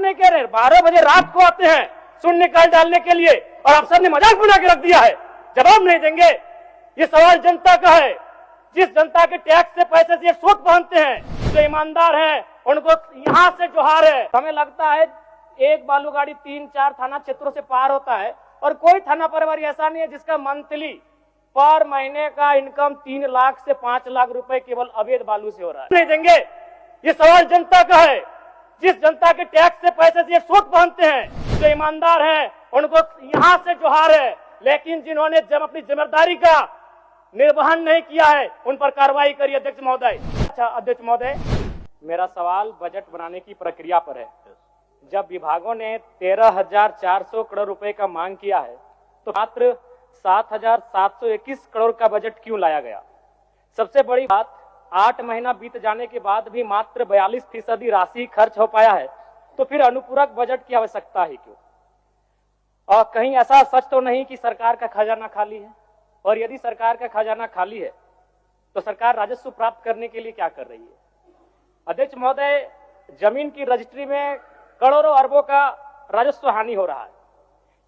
नहीं कह रहे, 12 बजे रात को आते हैं शून्य निकाल डालने के लिए और अफसर ने मजाक बना के रख दिया है, जवाब नहीं देंगे। ये सवाल जनता का है, जिस जनता के टैक्स से पैसे से सूट पहनते हैं, जो ईमानदार है उनको यहाँ से जोहार है। हमें लगता है एक बालू गाड़ी 3-4 थाना क्षेत्रों से पार होता है और कोई थाना प्रभारी ऐसा नहीं है जिसका मंथली पर महीने का इनकम 3 लाख से 5 लाख रुपए केवल अवैध बालू से हो रहा है। नहीं देंगे। ये सवाल जनता का है, जिस जनता के टैक्स से पैसे से सूट पहनते हैं, जो ईमानदार है उनको यहाँ से जोहार है। लेकिन जिन्होंने जब अपनी जिम्मेदारी का निर्वहन नहीं किया है उन पर कार्रवाई करिए अध्यक्ष महोदय। अच्छा अध्यक्ष महोदय, मेरा सवाल बजट बनाने की प्रक्रिया पर है। जब विभागों ने 13,400 करोड़ रुपए का मांग किया है तो मात्र 7,721 करोड़ का बजट क्यों लाया गया? सबसे बड़ी बात, 8 महीना बीत जाने के बाद भी मात्र 42% राशि खर्च हो पाया है, तो फिर अनुपूरक बजट की आवश्यकता ही क्यों? और कहीं ऐसा सच तो नहीं कि सरकार का खजाना खाली है? और यदि सरकार का खजाना खाली है तो सरकार राजस्व प्राप्त करने के लिए क्या कर रही है? अध्यक्ष महोदय, जमीन की रजिस्ट्री में करोड़ों अरबों का राजस्व हानि हो रहा है।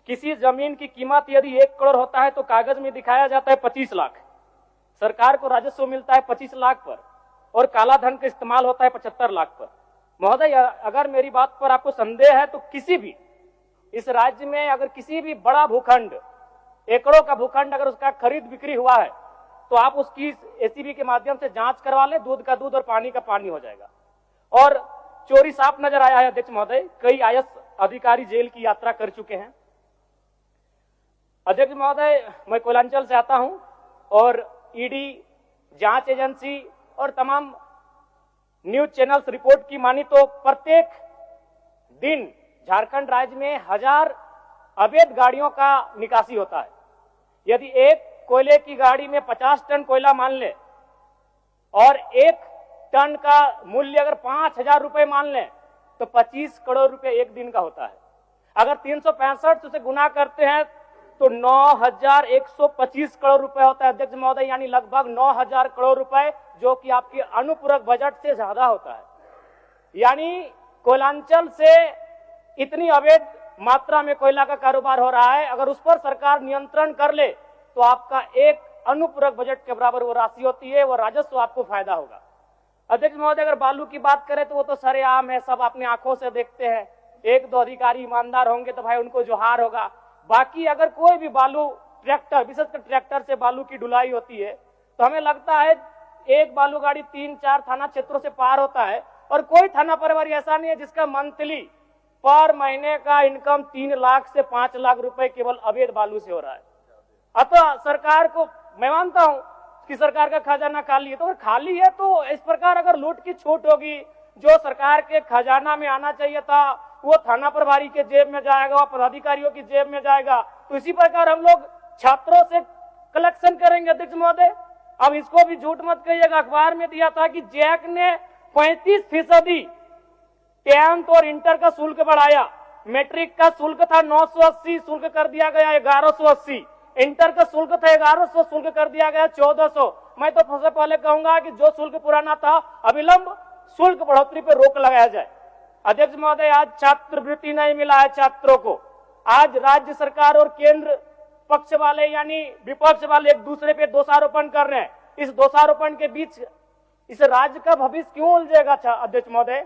किसी जमीन की कीमत यदि 1 करोड़ होता है तो कागज में दिखाया जाता है 25 लाख। सरकार को राजस्व मिलता है 25 लाख पर और काला धन का इस्तेमाल होता है 75 लाख पर। महोदय, अगर मेरी बात पर आपको संदेह है तो किसी भी इस राज्य में अगर किसी भी बड़ा भूखंड, एकड़ों का भूखंड अगर उसका खरीद बिक्री हुआ है तो आप उसकी एसीबी के माध्यम से जांच करवा ले, दूध का दूध और पानी का पानी हो जाएगा। और चोरी साफ नजर आया है अध्यक्ष महोदय, कई आईएएस अधिकारी जेल की यात्रा कर चुके हैं। अध्यक्ष महोदय, मैं कोयलांचल से आता हूं और ईडी, जांच एजेंसी और तमाम न्यूज चैनल्स रिपोर्ट की मानी तो प्रत्येक दिन झारखंड राज्य में 1000 अवैध गाड़ियों का निकासी होता है। यदि एक कोयले की गाड़ी में 50 टन कोयला मान ले और 1 टन का मूल्य अगर 5,000 रुपए मान ले तो 25 करोड़ रुपए एक दिन का होता है। अगर 365 से गुना करते हैं तो 9,125 करोड़ रुपए होता है अध्यक्ष महोदय, यानी लगभग 9,000 करोड़ रुपए, जो कि आपके अनुपूरक बजट से ज्यादा होता है। यानी कोयलांचल से इतनी अवैध मात्रा में कोयला का कारोबार हो रहा है, अगर उस पर सरकार नियंत्रण कर ले तो आपका एक अनुपूरक बजट के बराबर वो राशि होती है, वो राजस्व आपको फायदा होगा। अध्यक्ष महोदय, अगर बालू की बात करें तो वो तो सरेआम है, सब अपनी आंखों से देखते हैं। 1-2 अधिकारी ईमानदार होंगे तो भाई उनको जोहार होगा। बाकी अगर कोई भी बालू ट्रैक्टर, विशेषकर ट्रैक्टर से बालू की ढुलाई होती है तो हमें लगता है एक बालू गाड़ी 3-4 थाना क्षेत्रों से पार होता है और कोई थाना प्रभारी ऐसा नहीं है जिसका मंथली पर महीने का इनकम 3 लाख से 5 लाख रुपए केवल अवैध बालू से हो रहा है। अतः सरकार को, मैं मानता हूं कि सरकार का खजाना खाली है, तो अगर खाली है तो इस प्रकार अगर लूट की छूट होगी, जो सरकार के खजाना में आना चाहिए था वो थाना प्रभारी के जेब में जाएगा, वो पदाधिकारियों की जेब में जाएगा। तो इसी प्रकार हम लोग छात्रों से कलेक्शन करेंगे अध्यक्ष महोदय। अब इसको भी झूठ मत कहिएगा, अखबार में दिया था कि जैक ने 35% 10th और इंटर का शुल्क बढ़ाया। मैट्रिक का शुल्क था 980, शुल्क कर दिया गया 1180। इंटर का शुल्क था 1100, शुल्क कर दिया गया 1400। मैं तो सबसे पहले कहूंगा कि जो शुल्क पुराना था अविलंब शुल्क बढ़ोतरी पर रोक लगाया जाए। अध्यक्ष महोदय, आज छात्रवृत्ति नहीं मिला है छात्रों को। आज राज्य सरकार और केंद्र पक्ष वाले यानी विपक्ष वाले एक दूसरे पे दोषारोपण कर रहे हैं। इस दोषारोपण के बीच इस राज्य का भविष्य क्यों उलझेगा अध्यक्ष महोदय?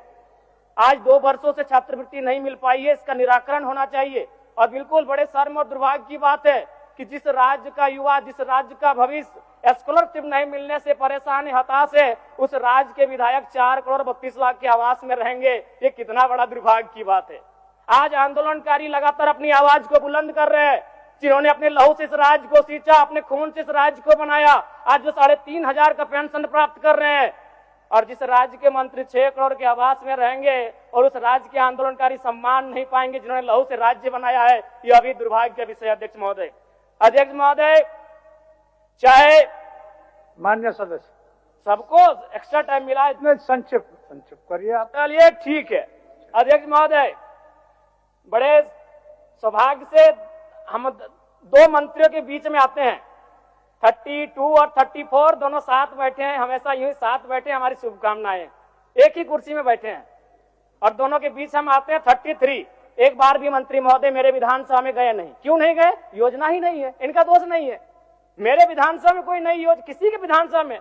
आज 2 वर्षों से छात्रवृत्ति नहीं मिल पाई है, इसका निराकरण होना चाहिए। और बिल्कुल बड़े शर्म और दुर्भाग्य की बात है कि जिस राज्य का युवा, जिस राज्य का भविष्य स्कॉलरशिप नहीं मिलने से परेशान है, हताश है, उस राज्य के विधायक 4 करोड़ 32 लाख के आवास में रहेंगे। ये कितना बड़ा दुर्भाग्य की बात है। आज आंदोलनकारी लगातार अपनी आवाज को बुलंद कर रहे हैं। जिन्होंने अपने लहू से इस राज्य को सींचा, अपने खून से इस राज्य को बनाया, आज जो 3,500 का पेंशन प्राप्त कर रहे हैं। और जिस राज्य के मंत्री 6 करोड़ के आवास में रहेंगे और उस राज्य के आंदोलनकारी सम्मान नहीं पाएंगे जिन्होंने लहू से राज्य बनाया है, यह अभी दुर्भाग्य का विषय। अध्यक्ष महोदय, अध्यक्ष महोदय, चाहे मान्य सदस्य सबको एक्स्ट्रा टाइम मिला है, इतने संक्षिप्त करिए आप। चलिए ठीक है। अध्यक्ष महोदय, बड़े सौभाग्य से हम 2 मंत्रियों के बीच में आते हैं। 32 और 34 दोनों साथ बैठे हैं, हमेशा यूं ही साथ बैठे, हमारी शुभकामनाएं। एक ही कुर्सी में बैठे हैं। और दोनों के बीच हम आते हैं 33। एक बार भी मंत्री महोदय मेरे विधानसभा में गए नहीं। क्यों नहीं गए? योजना ही नहीं है, इनका दोष नहीं है। मेरे विधानसभा में कोई नई योजना, किसी के विधानसभा में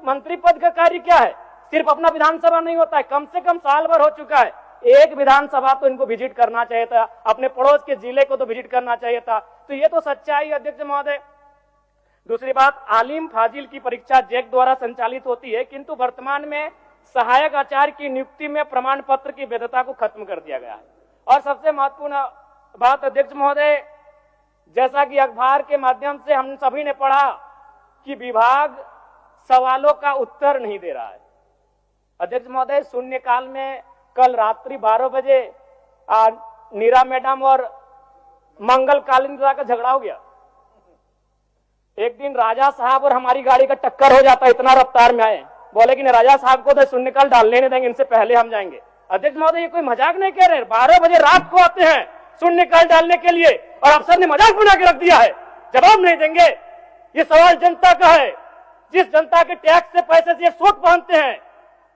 मंत्री पद का कार्य क्या है? सिर्फ अपना विधानसभा नहीं होता है, कम से कम साल भर हो चुका है, एक विधानसभा तो इनको विजिट करना चाहिए था, अपने पड़ोस के जिले को तो विजिट करना चाहिए था। तो ये तो सच्चाई है अध्यक्ष महोदय। दूसरी बात, आलिम फाजिल की परीक्षा जैक द्वारा संचालित होती है, किंतु वर्तमान में सहायक आचार्य की नियुक्ति में प्रमाण पत्र की वैधता को खत्म कर दिया गया है। और सबसे महत्वपूर्ण बात अध्यक्ष महोदय, जैसा कि अखबार के माध्यम से हम सभी ने पढ़ा कि विभाग सवालों का उत्तर नहीं दे रहा है। अध्यक्ष महोदय, शून्यकाल में कल रात्रि 12 बजे नीरा मैडम और मंगल कालिंद्रा का झगड़ा हो गया। एक दिन राजा साहब और हमारी गाड़ी का टक्कर हो जाता, इतना रफ्तार में आए, बोले कि नहीं राजा साहब को तो शून्यकाल डालने नहीं देंगे, इनसे पहले हम जाएंगे। अध्यक्ष महोदय, ये कोई मजाक नहीं कह रहे, 12 बजे रात को आते हैं शून्यकाल डालने के लिए और अफसर ने मजाक बना के रख दिया है, जवाब नहीं देंगे। ये सवाल जनता का है, जिस जनता के टैक्स से पैसे से ये सूट पहनते हैं,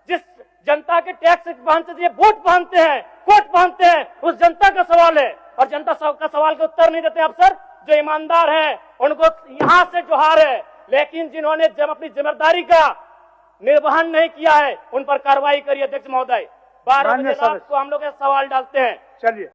जिस जनता के टैक्स से ये वोट पहनते हैं, कोट पहनते हैं, उस जनता का सवाल है। और जनता का सवाल का उत्तर नहीं देते अफसर। जो ईमानदार है उनको यहां से जोहार है, लेकिन जिन्होंने अपनी जिम्मेदारी का निर्वहन नहीं किया है उन पर कार्रवाई करिए अध्यक्ष महोदय। 12 बजे रात को हम लोग सवाल डालते हैं। चलिए।